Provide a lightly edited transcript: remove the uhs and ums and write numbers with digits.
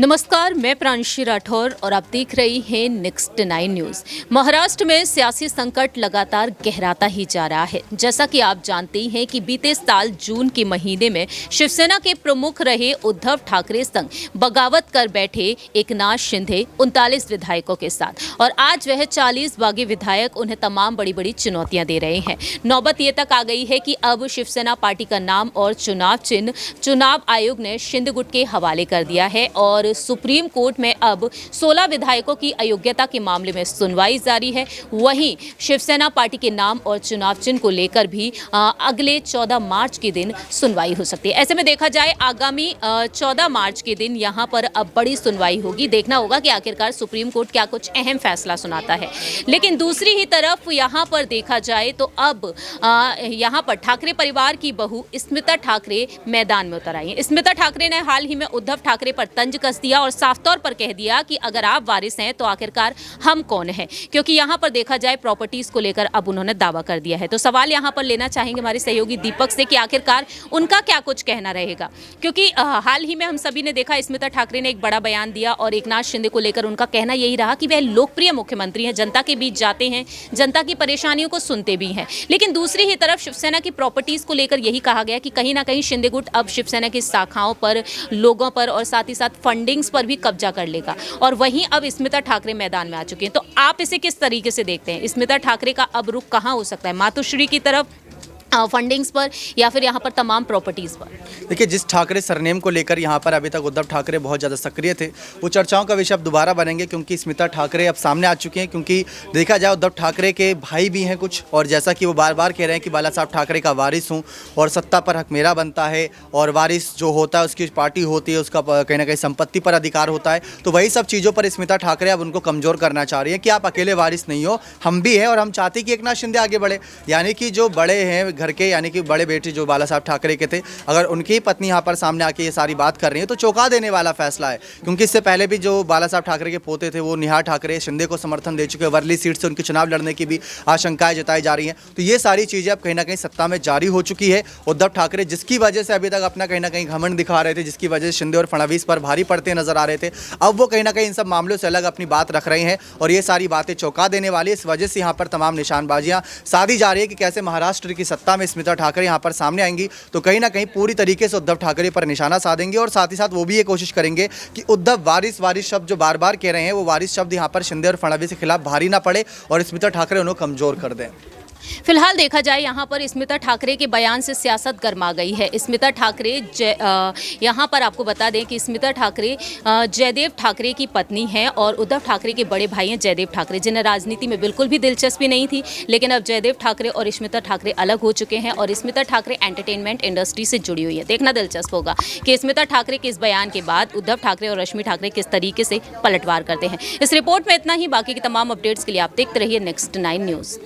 नमस्कार, मैं प्रांशी राठौर और आप देख रही हैं नेक्स्ट 9 न्यूज़। महाराष्ट्र में सियासी संकट लगातार गहराता ही जा रहा है। जैसा कि आप जानते ही हैं कि बीते साल जून के महीने में शिवसेना के प्रमुख रहे उद्धव ठाकरे संग बगावत कर बैठे एकनाथ शिंदे 39 विधायकों के साथ, और आज वह 40 बागी विधायक उन्हें तमाम बड़ी बड़ी चुनौतियां दे रहे हैं। नौबत ये तक आ गई है कि अब शिवसेना पार्टी का नाम और चुनाव चिन्ह चुनाव आयोग ने शिंदे गुट के हवाले कर दिया है और सुप्रीम कोर्ट में अब 16 विधायकों की अयोग्यता के मामले में सुनवाई जारी है। वहीं शिवसेना पार्टी के नाम और चुनाव चिन्ह को लेकर भी अगले 14 मार्च के दिन सुनवाई हो सकती है। ऐसे में देखा जाए आगामी 14 मार्च के दिन यहां पर अब बड़ी सुनवाई होगी। देखना होगा कि आखिरकार सुप्रीम कोर्ट क्या कुछ अहम फैसला सुनाता है। लेकिन दूसरी ही तरफ यहां पर देखा जाए तो अब यहां पर ठाकरे परिवार की बहू स्मिता ठाकरे मैदान में उतर आई हैं। स्मिता ठाकरे ने हाल ही में उद्धव ठाकरे पर तंज कस दिया और साफ तौर पर कह दिया कि अगर आप वारिस हैं तो आखिरकार हम कौन हैं, क्योंकि यहां पर देखा जाए प्रॉपर्टीज को लेकर अब उन्होंने दावा कर दिया है। तो सवाल यहां पर लेना चाहेंगे हमारे सहयोगी दीपक से कि आखिरकार उनका क्या कुछ कहना रहेगा, क्योंकि हाल ही में हम सभी ने देखा स्मिता ठाकरे ने एक बड़ा बयान दिया और एकनाथ शिंदे को लेकर उनका कहना यही रहा कि वह लोकप्रिय मुख्यमंत्री हैं, जनता के बीच जाते हैं, जनता की परेशानियों को सुनते भी हैं। लेकिन दूसरी ही तरफ शिवसेना की प्रॉपर्टीज को लेकर यही कहा गया कि कहीं ना कहीं शिंदे गुट अब शिवसेना की शाखाओं पर, लोगों पर और साथ ही साथ फंडिंग्स पर भी कब्जा कर लेगा। और वहीं अब स्मिता ठाकरे मैदान में आ चुके हैं। तो आप इसे किस तरीके से देखते हैं? स्मिता ठाकरे का अब रुख कहां हो सकता है? मातोश्री की तरफ, फंडिंग्स पर, या फिर यहाँ पर तमाम प्रॉपर्टीज़ पर? देखिए, जिस ठाकरे सरनेम को लेकर यहाँ पर अभी तक उद्धव ठाकरे बहुत ज़्यादा सक्रिय थे, वो चर्चाओं का विषय अब दोबारा बनेंगे, क्योंकि स्मिता ठाकरे अब सामने आ चुके हैं। क्योंकि देखा जाए उद्धव ठाकरे के भाई भी हैं कुछ, और जैसा कि वो बार बार कह रहे हैं कि बाला साहब ठाकरे का वारिस हूँ और सत्ता पर हक मेरा बनता है, और वारिस जो होता है उसकी पार्टी होती है, उसका कहीं ना कहीं संपत्ति पर अधिकार होता है। तो वही सब चीज़ों पर स्मिता ठाकरे अब उनको कमज़ोर करना चाह रही हैं कि आप अकेले वारिस नहीं हो, हम भी हैं, और हम चाहते हैं कि एकनाथ शिंदे आगे बढ़े। यानी कि जो बड़े हैं घर के, यानी कि बड़े बेटे जो बाला साहब ठाकरे के थे, अगर उनकी पत्नी यहाँ पर सामने आके ये सारी बात कर रही है तो चौंका देने वाला फैसला है। क्योंकि इससे पहले भी जो बाला साहब ठाकरे के पोते थे वो निहार ठाकरे शिंदे को समर्थन दे चुके हैं। वर्ली सीट से उनके चुनाव लड़ने की भी आशंकाएं जताई जा रही हैं। तो ये सारी चीज़ें अब कहीं ना कहीं सत्ता में जारी हो चुकी है। उद्धव ठाकरे जिसकी वजह से अभी तक अपना कहीं ना कहीं घमंड दिखा रहे थे, जिसकी वजह से शिंदे और फडणवीस पर भारी पड़ते नजर आ रहे थे, अब वो कहीं ना कहीं इन सब मामलों से अलग अपनी बात रख रहे हैं और ये सारी बातें चौंका देने वाली है। इस वजह से यहाँ पर तमाम निशानबाजियां साधी जा रही है कि कैसे महाराष्ट्र की सत्ता में स्मिता ठाकरे यहाँ पर सामने आएंगी तो कहीं ना कहीं पूरी तरीके से उद्धव ठाकरे पर निशाना साधेंगे। और साथ ही साथ वो भी ये कोशिश करेंगे कि उद्धव वारिस वारिस शब्द जो बार बार कह रहे हैं, वो वारिस शब्द यहाँ पर शिंदे और फडणवीस के खिलाफ भारी ना पड़े और स्मिता ठाकरे उन्हें कमजोर कर दें। फिलहाल देखा जाए यहाँ पर स्मिता ठाकरे के बयान से सियासत गर्मा गई है। स्मिता ठाकरे यहाँ पर आपको बता दें कि स्मिता ठाकरे जयदेव ठाकरे की पत्नी हैं और उद्धव ठाकरे के बड़े भाई हैं जयदेव ठाकरे, जिन्हें राजनीति में बिल्कुल भी दिलचस्पी नहीं थी। लेकिन अब जयदेव ठाकरे और स्मिता ठाकरे अलग हो चुके हैं और स्मिता ठाकरे एंटरटेनमेंट इंडस्ट्री से जुड़ी हुई है। देखना दिलचस्प होगा कि स्मिता ठाकरे के इस बयान के बाद उद्धव ठाकरे और रश्मि ठाकरे किस तरीके से पलटवार करते हैं। इस रिपोर्ट में इतना ही। बाकी की तमाम अपडेट्स के लिए आप देखते रहिए नेक्स्ट 9 न्यूज़।